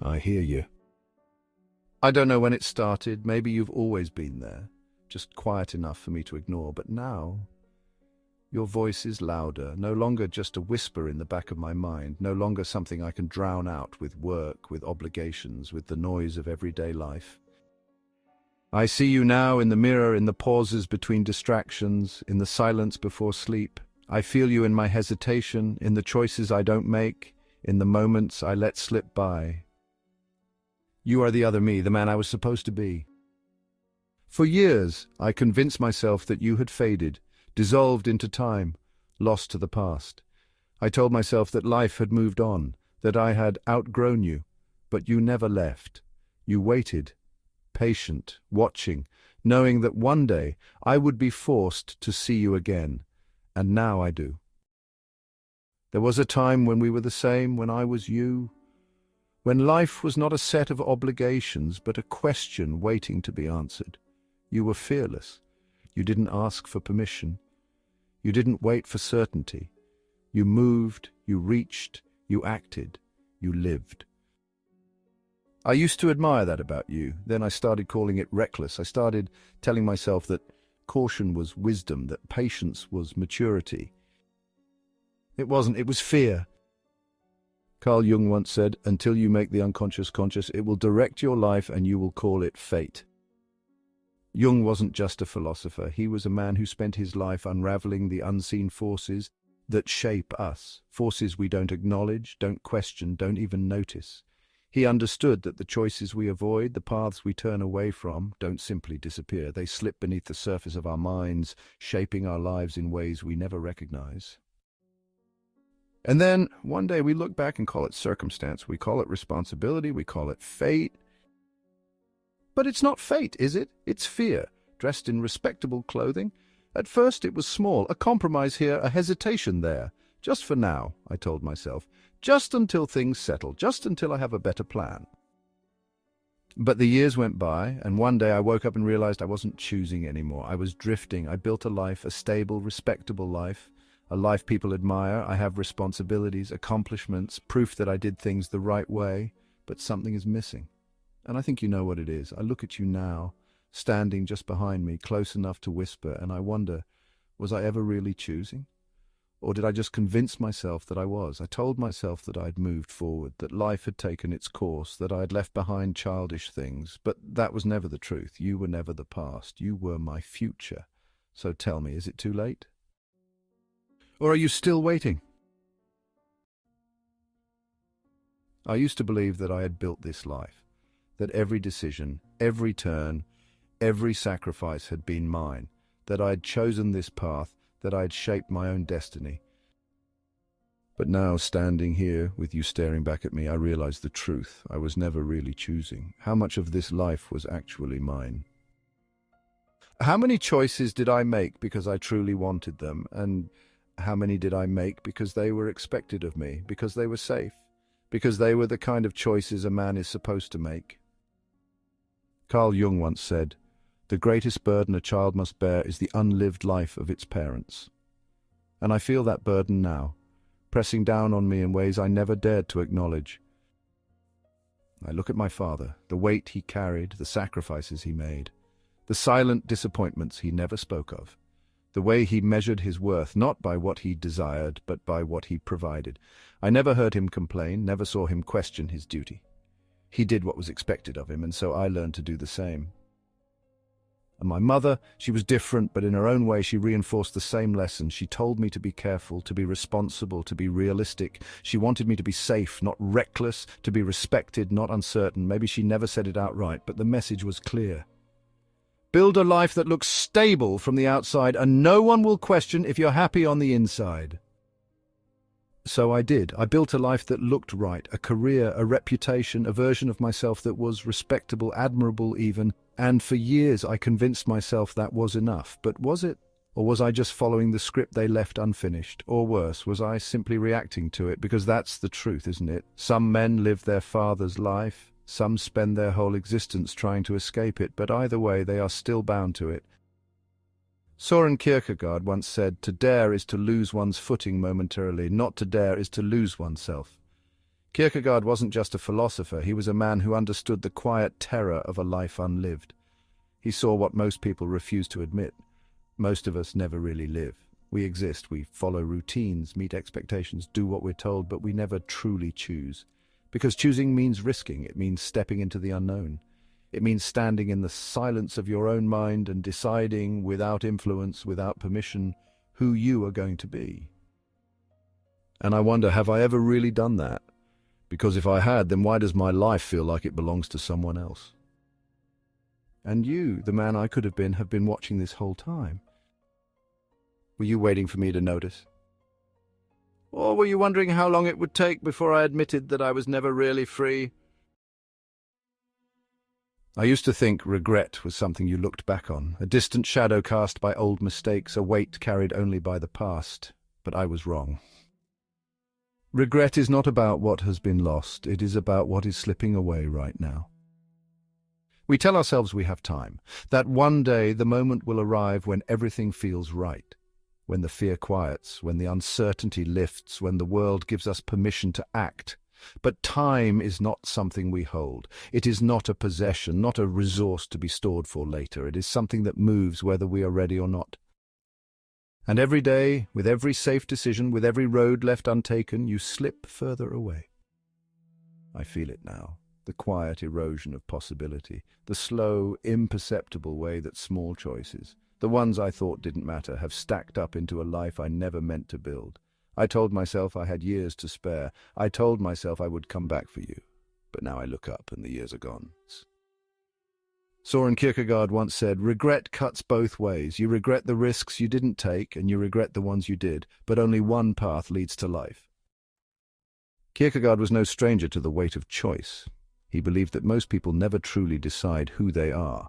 I hear you. I don't know when it started. Maybe you've always been there, just quiet enough for me to ignore. But now, your voice is louder, no longer just a whisper in the back of my mind, no longer something I can drown out with work, with obligations, with the noise of everyday life. I see you now in the mirror, in the pauses between distractions, in the silence before sleep. I feel you in my hesitation, in the choices I don't make, in the moments I let slip by. You are the other me, the man I was supposed to be. For years, I convinced myself that you had faded, dissolved into time, lost to the past. I told myself that life had moved on, that I had outgrown you, but you never left. You waited, patient, watching, knowing that one day I would be forced to see you again, and now I do. There was a time when we were the same, when I was you, when life was not a set of obligations, but a question waiting to be answered. You were fearless. You didn't ask for permission. You didn't wait for certainty. You moved, you reached, you acted, you lived. I used to admire that about you. Then I started calling it reckless. I started telling myself that caution was wisdom, that patience was maturity. It wasn't, it was fear. Carl Jung once said, "Until you make the unconscious conscious, it will direct your life and you will call it fate." Jung wasn't just a philosopher. He was a man who spent his life unraveling the unseen forces that shape us, forces we don't acknowledge, don't question, don't even notice. He understood that the choices we avoid, the paths we turn away from, don't simply disappear. They slip beneath the surface of our minds, shaping our lives in ways we never recognize. And then, one day we look back and call it circumstance, we call it responsibility, we call it fate. But it's not fate, is it? It's fear, dressed in respectable clothing. At first it was small, a compromise here, a hesitation there. Just for now, I told myself. Just until things settle, just until I have a better plan. But the years went by, and one day I woke up and realized I wasn't choosing anymore. I was drifting. I built a life, a stable, respectable life, a life people admire. I have responsibilities, accomplishments, proof that I did things the right way, but something is missing. And I think you know what it is. I look at you now, standing just behind me, close enough to whisper, and I wonder, was I ever really choosing? Or did I just convince myself that I was? I told myself that I'd moved forward, that life had taken its course, that I had left behind childish things. But that was never the truth. You were never the past. You were my future. So tell me, is it too late? Or are you still waiting? I used to believe that I had built this life, that every decision, every turn, every sacrifice had been mine, that I had chosen this path, that I had shaped my own destiny. But now, standing here, with you staring back at me, I realize the truth. I was never really choosing. How much of this life was actually mine? How many choices did I make because I truly wanted them? And how many did I make because they were expected of me, because they were safe, because they were the kind of choices a man is supposed to make? Carl Jung once said, "The greatest burden a child must bear is the unlived life of its parents." And I feel that burden now, pressing down on me in ways I never dared to acknowledge. I look at my father, the weight he carried, the sacrifices he made, the silent disappointments he never spoke of, the way he measured his worth not by what he desired, but by what he provided. I never heard him complain, never saw him question his duty. He did what was expected of him, and so I learned to do the same. And my mother, she was different, but in her own way she reinforced the same lesson. She told me to be careful, to be responsible, to be realistic. She wanted me to be safe, not reckless, to be respected, not uncertain. Maybe she never said it outright, but the message was clear. Build a life that looks stable from the outside, and no one will question if you're happy on the inside. So I did. I built a life that looked right, a career, a reputation, a version of myself that was respectable, admirable even, and for years I convinced myself that was enough. But was it? Or was I just following the script they left unfinished? Or worse, was I simply reacting to it? Because that's the truth, isn't it? Some men live their father's life, some spend their whole existence trying to escape it, but either way they are still bound to it. Soren Kierkegaard once said, "To dare is to lose one's footing momentarily, not to dare is to lose oneself." Kierkegaard wasn't just a philosopher, he was a man who understood the quiet terror of a life unlived. He saw what most people refuse to admit. Most of us never really live. We exist, we follow routines, meet expectations, do what we're told, but we never truly choose. Because choosing means risking, it means stepping into the unknown. It means standing in the silence of your own mind and deciding, without influence, without permission, who you are going to be. And I wonder, have I ever really done that? Because if I had, then why does my life feel like it belongs to someone else? And you, the man I could have been watching this whole time. Were you waiting for me to notice? Or were you wondering how long it would take before I admitted that I was never really free? I used to think regret was something you looked back on, a distant shadow cast by old mistakes, a weight carried only by the past. But I was wrong. Regret is not about what has been lost, it is about what is slipping away right now. We tell ourselves we have time, that one day the moment will arrive when everything feels right, when the fear quiets, when the uncertainty lifts, when the world gives us permission to act. But time is not something we hold. It is not a possession, not a resource to be stored for later. It is something that moves whether we are ready or not. And every day, with every safe decision, with every road left untaken, you slip further away. I feel it now, the quiet erosion of possibility, the slow, imperceptible way that small choices, the ones I thought didn't matter, have stacked up into a life I never meant to build. I told myself I had years to spare. I told myself I would come back for you. But now I look up and the years are gone. Soren Kierkegaard once said, "Regret cuts both ways. You regret the risks you didn't take, and you regret the ones you did, but only one path leads to life." Kierkegaard was no stranger to the weight of choice. He believed that most people never truly decide who they are.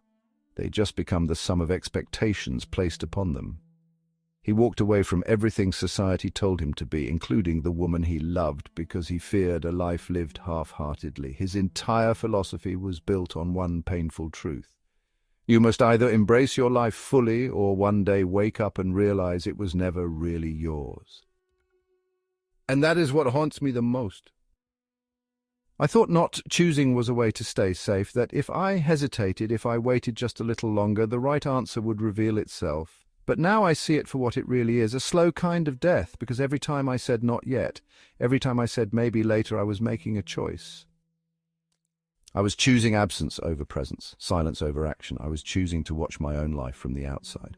They just become the sum of expectations placed upon them. He walked away from everything society told him to be, including the woman he loved, because he feared a life lived half-heartedly. His entire philosophy was built on one painful truth. You must either embrace your life fully or one day wake up and realize it was never really yours. And that is what haunts me the most. I thought not choosing was a way to stay safe, that if I hesitated, if I waited just a little longer, the right answer would reveal itself. But now I see it for what it really is, a slow kind of death, because every time I said not yet, every time I said maybe later, I was making a choice. I was choosing absence over presence, silence over action. I was choosing to watch my own life from the outside.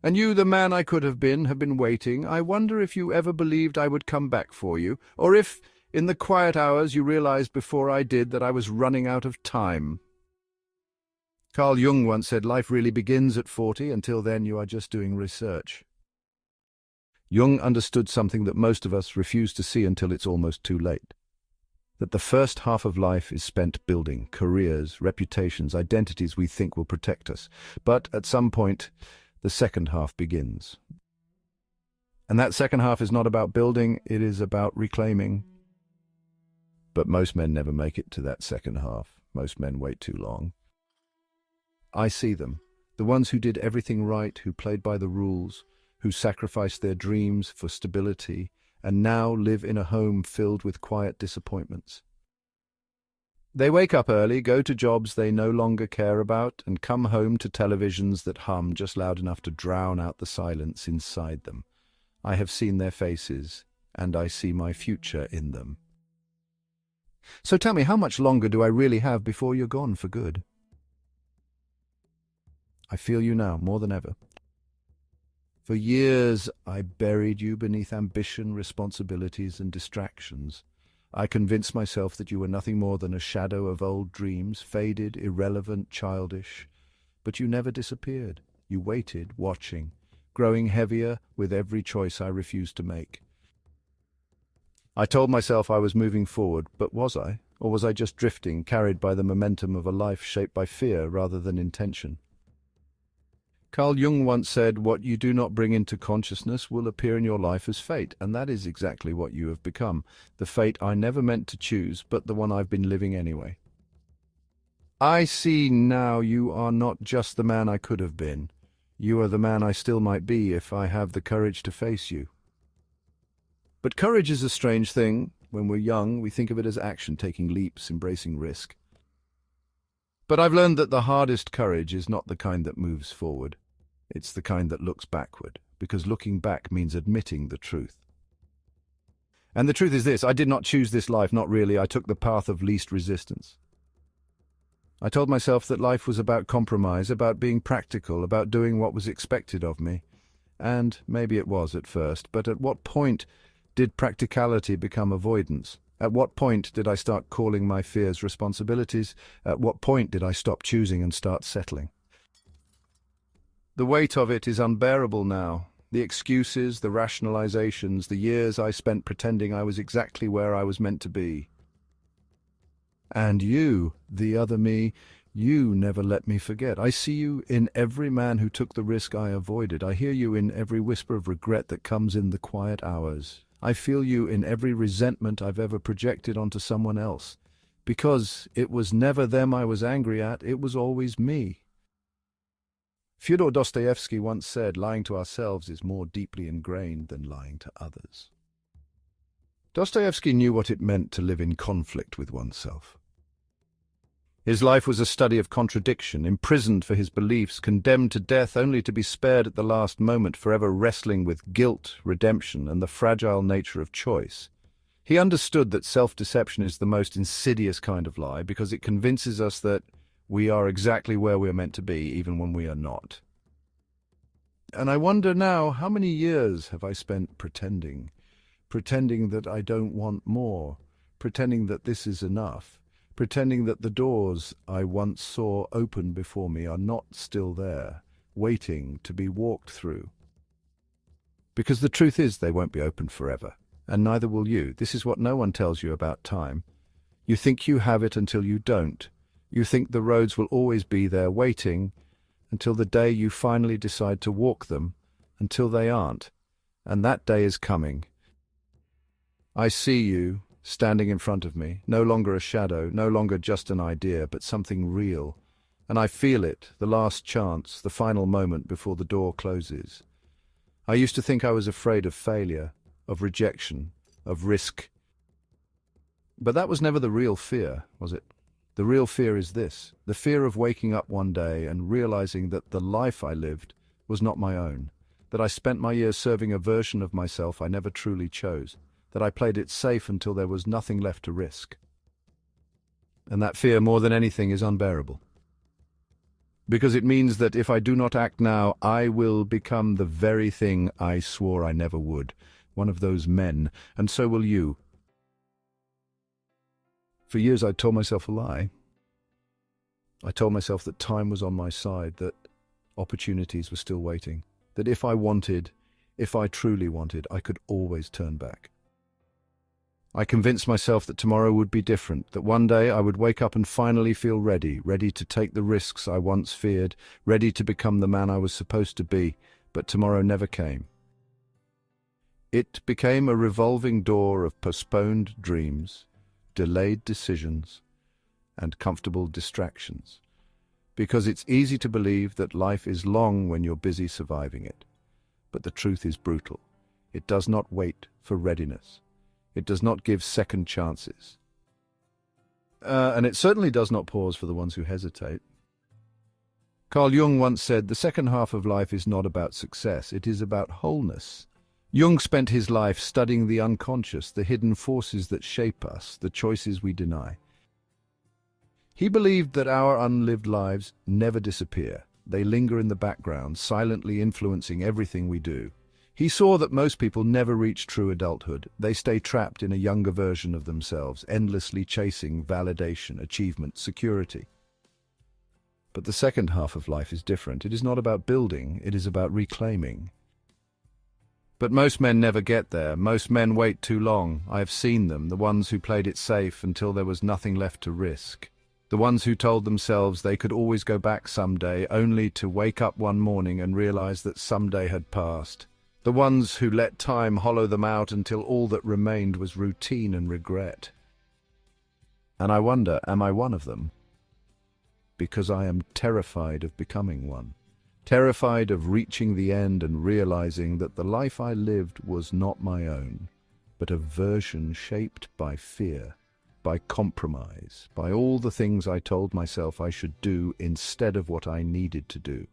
And you, the man I could have been waiting. I wonder if you ever believed I would come back for you, or if, in the quiet hours, you realized before I did that I was running out of time. Carl Jung once said, "Life really begins at 40. Until then, you are just doing research." Jung understood something that most of us refuse to see until it's almost too late. That the first half of life is spent building careers, reputations, identities we think will protect us. But at some point, the second half begins. And that second half is not about building, it is about reclaiming. But most men never make it to that second half. Most men wait too long. I see them, the ones who did everything right, who played by the rules, who sacrificed their dreams for stability, and now live in a home filled with quiet disappointments. They wake up early, go to jobs they no longer care about, and come home to televisions that hum just loud enough to drown out the silence inside them. I have seen their faces, and I see my future in them. So tell me, how much longer do I really have before you're gone for good? I feel you now, more than ever. For years, I buried you beneath ambition, responsibilities, and distractions. I convinced myself that you were nothing more than a shadow of old dreams, faded, irrelevant, childish. But you never disappeared. You waited, watching, growing heavier with every choice I refused to make. I told myself I was moving forward, but was I? Or was I just drifting, carried by the momentum of a life shaped by fear rather than intention? Carl Jung once said, "What you do not bring into consciousness will appear in your life as fate," and that is exactly what you have become, the fate I never meant to choose, but the one I've been living anyway. I see now you are not just the man I could have been. You are the man I still might be if I have the courage to face you. But courage is a strange thing. When we're young, we think of it as action, taking leaps, embracing risk. But I've learned that the hardest courage is not the kind that moves forward. It's the kind that looks backward, because looking back means admitting the truth. And the truth is this: I did not choose this life, not really. I took the path of least resistance. I told myself that life was about compromise, about being practical, about doing what was expected of me. And maybe it was at first, but at what point did practicality become avoidance? At what point did I start calling my fears responsibilities? At what point did I stop choosing and start settling? The weight of it is unbearable now. The excuses, the rationalizations, the years I spent pretending I was exactly where I was meant to be. And you, the other me, you never let me forget. I see you in every man who took the risk I avoided. I hear you in every whisper of regret that comes in the quiet hours. I feel you in every resentment I've ever projected onto someone else. Because it was never them I was angry at, it was always me. Fyodor Dostoevsky once said, lying to ourselves is more deeply ingrained than lying to others. Dostoevsky knew what it meant to live in conflict with oneself. His life was a study of contradiction, imprisoned for his beliefs, condemned to death only to be spared at the last moment, forever wrestling with guilt, redemption, and the fragile nature of choice. He understood that self-deception is the most insidious kind of lie because it convinces us that we are exactly where we are meant to be, even when we are not. And I wonder now, how many years have I spent pretending that I don't want more, pretending that this is enough, pretending that the doors I once saw open before me are not still there, waiting to be walked through. Because the truth is they won't be open forever, and neither will you. This is what no one tells you about time. You think you have it until you don't. You think the roads will always be there waiting until the day you finally decide to walk them, until they aren't. And that day is coming. I see you, standing in front of me, no longer a shadow, no longer just an idea, but something real. And I feel it, the last chance, the final moment before the door closes. I used to think I was afraid of failure, of rejection, of risk. But that was never the real fear, was it? The real fear is this: the fear of waking up one day and realizing that the life I lived was not my own, that I spent my years serving a version of myself I never truly chose, that I played it safe until there was nothing left to risk. And that fear, more than anything, is unbearable. Because it means that if I do not act now, I will become the very thing I swore I never would, one of those men, and so will you. For years I told myself a lie. I told myself that time was on my side, that opportunities were still waiting, that if I truly wanted, I could always turn back. I convinced myself that tomorrow would be different, that one day I would wake up and finally feel ready to take the risks I once feared, ready to become the man I was supposed to be, but tomorrow never came. It became a revolving door of postponed dreams, delayed decisions, and comfortable distractions. Because it's easy to believe that life is long when you're busy surviving it. But the truth is brutal. It does not wait for readiness. It does not give second chances. And it certainly does not pause for the ones who hesitate. Carl Jung once said, "The second half of life is not about success, it is about wholeness." Jung spent his life studying the unconscious, the hidden forces that shape us, the choices we deny. He believed that our unlived lives never disappear. They linger in the background, silently influencing everything we do. He saw that most people never reach true adulthood. They stay trapped in a younger version of themselves, endlessly chasing validation, achievement, security. But the second half of life is different. It is not about building, it is about reclaiming. But most men never get there. Most men wait too long. I have seen them, the ones who played it safe until there was nothing left to risk. The ones who told themselves they could always go back someday, only to wake up one morning and realize that someday had passed. The ones who let time hollow them out until all that remained was routine and regret. And I wonder, am I one of them? Because I am terrified of becoming one. Terrified of reaching the end and realizing that the life I lived was not my own, but a version shaped by fear, by compromise, by all the things I told myself I should do instead of what I needed to do.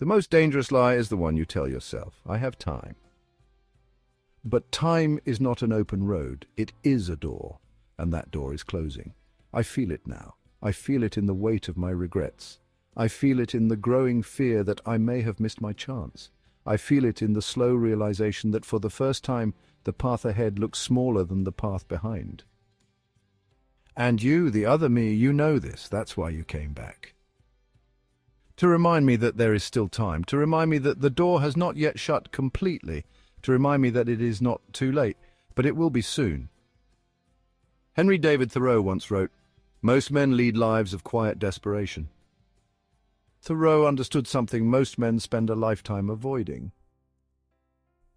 The most dangerous lie is the one you tell yourself. I have time. But time is not an open road. It is a door, and that door is closing. I feel it now. I feel it in the weight of my regrets. I feel it in the growing fear that I may have missed my chance. I feel it in the slow realization that for the first time, the path ahead looks smaller than the path behind. And you, the other me, you know this. That's why you came back. To remind me that there is still time, to remind me that the door has not yet shut completely, to remind me that it is not too late, but it will be soon. Henry David Thoreau once wrote, "Most men lead lives of quiet desperation." Thoreau understood something most men spend a lifetime avoiding.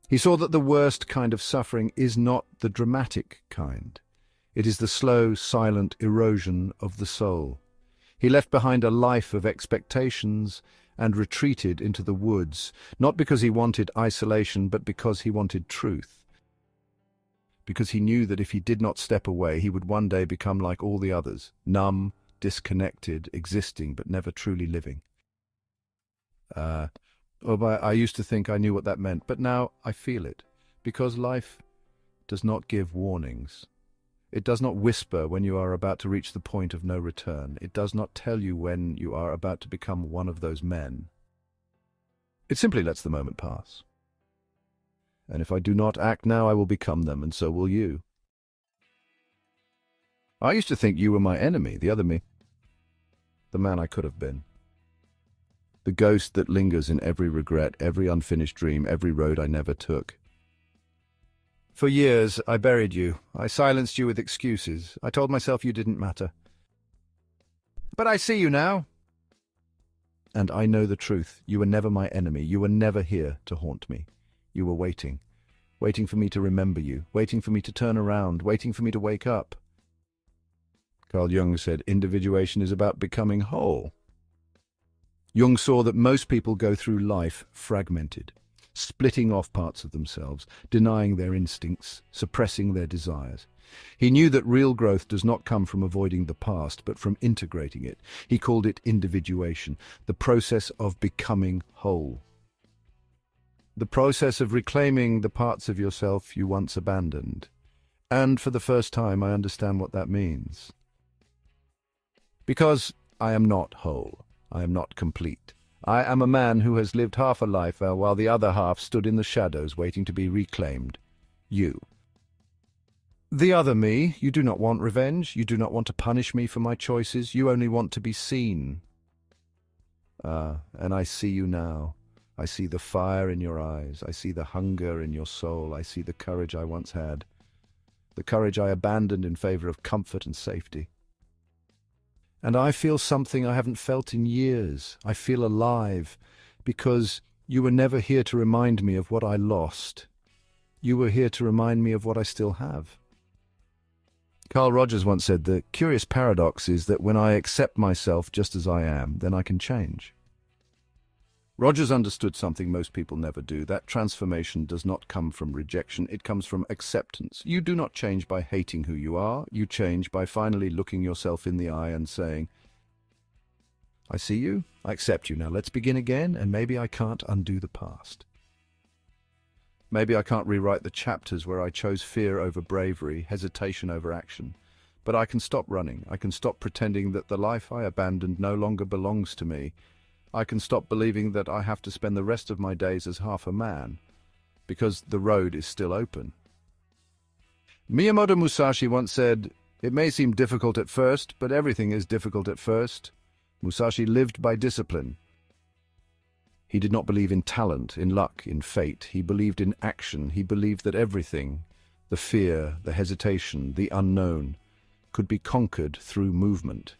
He saw that the worst kind of suffering is not the dramatic kind. It is the slow, silent erosion of the soul. He left behind a life of expectations and retreated into the woods, not because he wanted isolation, but because he wanted truth. Because he knew that if he did not step away, he would one day become like all the others, numb, disconnected, existing, but never truly living. I used to think I knew what that meant, but now I feel it, because life does not give warnings. It does not whisper when you are about to reach the point of no return. It does not tell you when you are about to become one of those men. It simply lets the moment pass. And if I do not act now, I will become them, and so will you. I used to think you were my enemy, the other me, the man I could have been. The ghost that lingers in every regret, every unfinished dream, every road I never took. For years, I buried you. I silenced you with excuses. I told myself you didn't matter. But I see you now. And I know the truth. You were never my enemy. You were never here to haunt me. You were waiting. Waiting for me to remember you. Waiting for me to turn around. Waiting for me to wake up. Carl Jung said, individuation is about becoming whole. Jung saw that most people go through life fragmented, splitting off parts of themselves, denying their instincts, suppressing their desires. He knew that real growth does not come from avoiding the past, but from integrating it. He called it individuation, the process of becoming whole. The process of reclaiming the parts of yourself you once abandoned. And for the first time, I understand what that means. Because I am not whole. I am not complete. I am a man who has lived half a life while the other half stood in the shadows waiting to be reclaimed. You. The other me, you do not want revenge. You do not want to punish me for my choices. You only want to be seen. And I see you now. I see the fire in your eyes. I see the hunger in your soul. I see the courage I once had. The courage I abandoned in favor of comfort and safety. And I feel something I haven't felt in years. I feel alive, because you were never here to remind me of what I lost. You were here to remind me of what I still have. Carl Rogers once said, the curious paradox is that when I accept myself just as I am, then I can change. Rogers understood something most people never do. That transformation does not come from rejection, it comes from acceptance. You do not change by hating who you are. You change by finally looking yourself in the eye and saying, I see you, I accept you. Now let's begin again, and maybe I can't undo the past. Maybe I can't rewrite the chapters where I chose fear over bravery, hesitation over action. But I can stop running. I can stop pretending that the life I abandoned no longer belongs to me. I can stop believing that I have to spend the rest of my days as half a man, because the road is still open. Miyamoto Musashi once said, it may seem difficult at first, but everything is difficult at first. Musashi lived by discipline. He did not believe in talent, in luck, in fate. He believed in action. He believed that everything, the fear, the hesitation, the unknown, could be conquered through movement.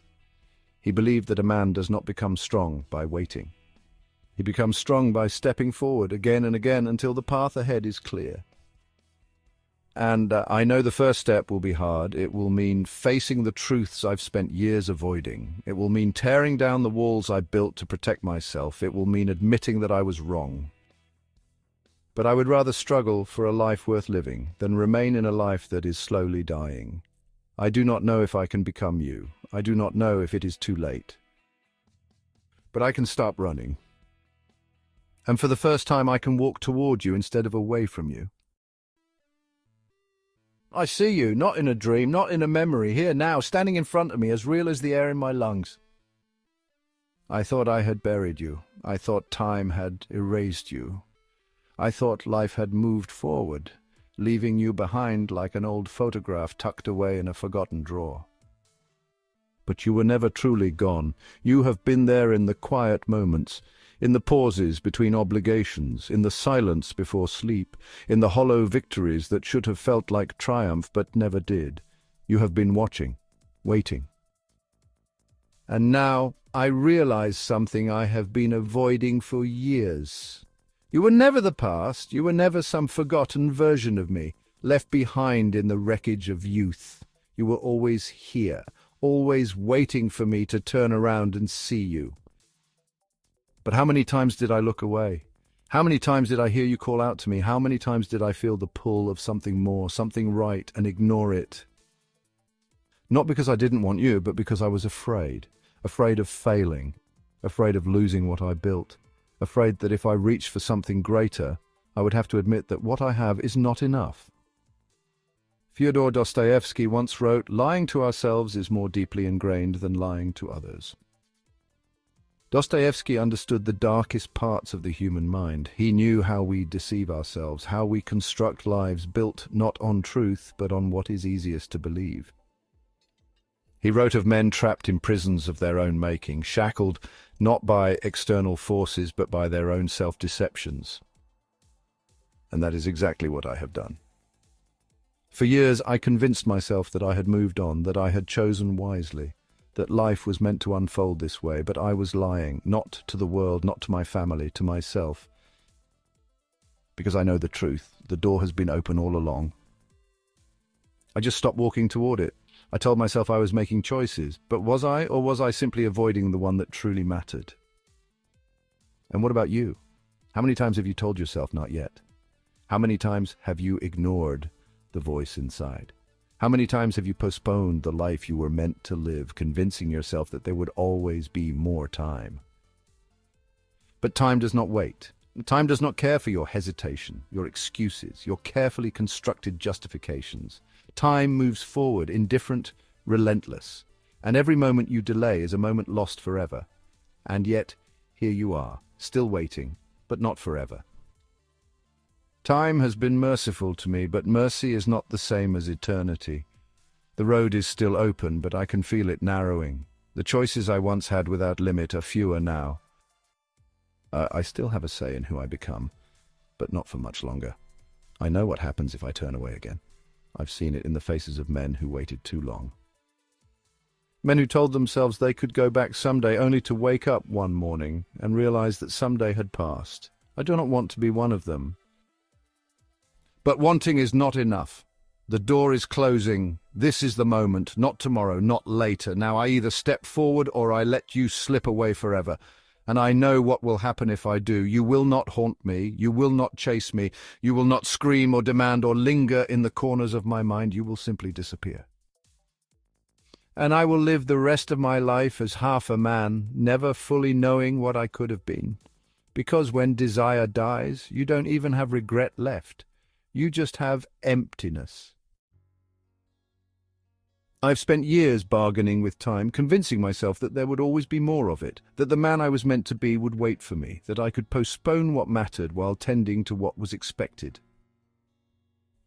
He believed that a man does not become strong by waiting. He becomes strong by stepping forward again and again until the path ahead is clear. And I know the first step will be hard. It will mean facing the truths I've spent years avoiding. It will mean tearing down the walls I built to protect myself. It will mean admitting that I was wrong. But I would rather struggle for a life worth living than remain in a life that is slowly dying. I do not know if I can become you. I do not know if it is too late. But I can stop running. And for the first time, I can walk toward you instead of away from you. I see you, not in a dream, not in a memory, here now, standing in front of me, as real as the air in my lungs. I thought I had buried you. I thought time had erased you. I thought life had moved forward, leaving you behind like an old photograph tucked away in a forgotten drawer. But you were never truly gone. You have been there in the quiet moments, in the pauses between obligations, in the silence before sleep, in the hollow victories that should have felt like triumph but never did. You have been watching, waiting. And now I realize something I have been avoiding for years. You were never the past. You were never some forgotten version of me, left behind in the wreckage of youth. You were always here, always waiting for me to turn around and see you. But how many times did I look away? How many times did I hear you call out to me? How many times did I feel the pull of something more, something right, and ignore it? Not because I didn't want you, but because I was afraid. Afraid of failing. Afraid of losing what I built. Afraid that if I reached for something greater, I would have to admit that what I have is not enough. Fyodor Dostoevsky once wrote, "Lying to ourselves is more deeply ingrained than lying to others." Dostoevsky understood the darkest parts of the human mind. He knew how we deceive ourselves, how we construct lives built not on truth, but on what is easiest to believe. He wrote of men trapped in prisons of their own making, shackled not by external forces, but by their own self-deceptions. And that is exactly what I have done. For years, I convinced myself that I had moved on, that I had chosen wisely, that life was meant to unfold this way, but I was lying, not to the world, not to my family, to myself. Because I know the truth. The door has been open all along. I just stopped walking toward it. I told myself I was making choices, but was I, or was I simply avoiding the one that truly mattered? And what about you? How many times have you told yourself not yet? How many times have you ignored the voice inside? How many times have you postponed the life you were meant to live, convincing yourself that there would always be more time? But time does not wait. Time does not care for your hesitation, your excuses, your carefully constructed justifications. Time moves forward, indifferent, relentless, and every moment you delay is a moment lost forever. And yet, here you are, still waiting, but not forever. Time has been merciful to me, but mercy is not the same as eternity. The road is still open, but I can feel it narrowing. The choices I once had without limit are fewer now. I still have a say in who I become, but not for much longer. I know what happens if I turn away again. I've seen it in the faces of men who waited too long. Men who told themselves they could go back someday, only to wake up one morning and realize that someday had passed. I do not want to be one of them. But wanting is not enough. The door is closing. This is the moment, not tomorrow, not later. Now I either step forward or I let you slip away forever. And I know what will happen if I do. You will not haunt me. You will not chase me. You will not scream or demand or linger in the corners of my mind. You will simply disappear. And I will live the rest of my life as half a man, never fully knowing what I could have been. Because when desire dies, you don't even have regret left. You just have emptiness. I've spent years bargaining with time, convincing myself that there would always be more of it, that the man I was meant to be would wait for me, that I could postpone what mattered while tending to what was expected.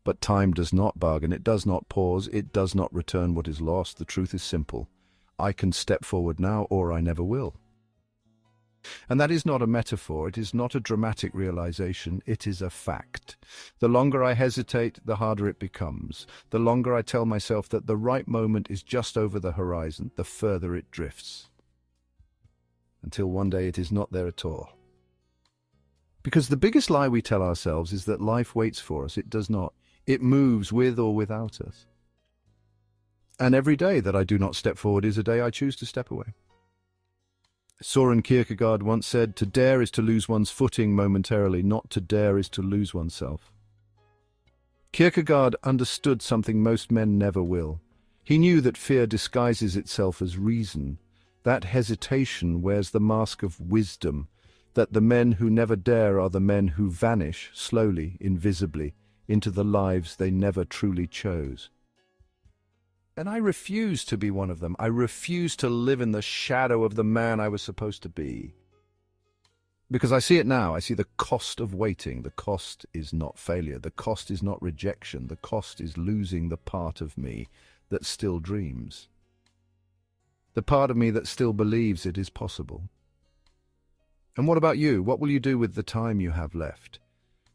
But time does not bargain, it does not pause, it does not return what is lost. The truth is simple. I can step forward now, or I never will. And that is not a metaphor, it is not a dramatic realization, it is a fact. The longer I hesitate, the harder it becomes. The longer I tell myself that the right moment is just over the horizon, the further it drifts. Until one day it is not there at all. Because the biggest lie we tell ourselves is that life waits for us. It does not. It moves with or without us. And every day that I do not step forward is a day I choose to step away. Soren Kierkegaard once said, "To dare is to lose one's footing momentarily, not to dare is to lose oneself." Kierkegaard understood something most men never will. He knew that fear disguises itself as reason, that hesitation wears the mask of wisdom, that the men who never dare are the men who vanish, slowly, invisibly, into the lives they never truly chose. And I refuse to be one of them. I refuse to live in the shadow of the man I was supposed to be. Because I see it now. I see the cost of waiting. The cost is not failure. The cost is not rejection. The cost is losing the part of me that still dreams. The part of me that still believes it is possible. And what about you? What will you do with the time you have left?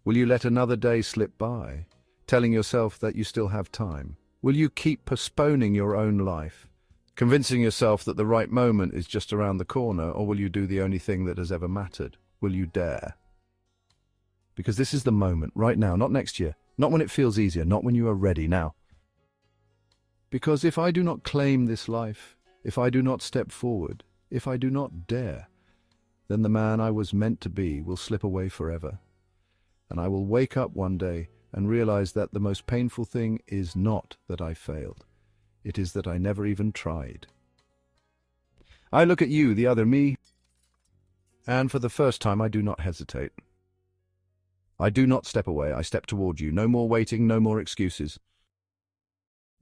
Will you let another day slip by, telling yourself that you still have time? Will you keep postponing your own life, convincing yourself that the right moment is just around the corner, or will you do the only thing that has ever mattered? Will you dare? Because this is the moment, right now, not next year, not when it feels easier, not when you are ready, now. Because if I do not claim this life, if I do not step forward, if I do not dare, then the man I was meant to be will slip away forever. And I will wake up one day and realize that the most painful thing is not that I failed. It is that I never even tried. I look at you, the other me, and for the first time I do not hesitate. I do not step away, I step toward you. No more waiting, no more excuses.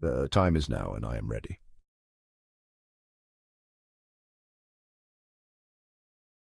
The time is now, and I am ready.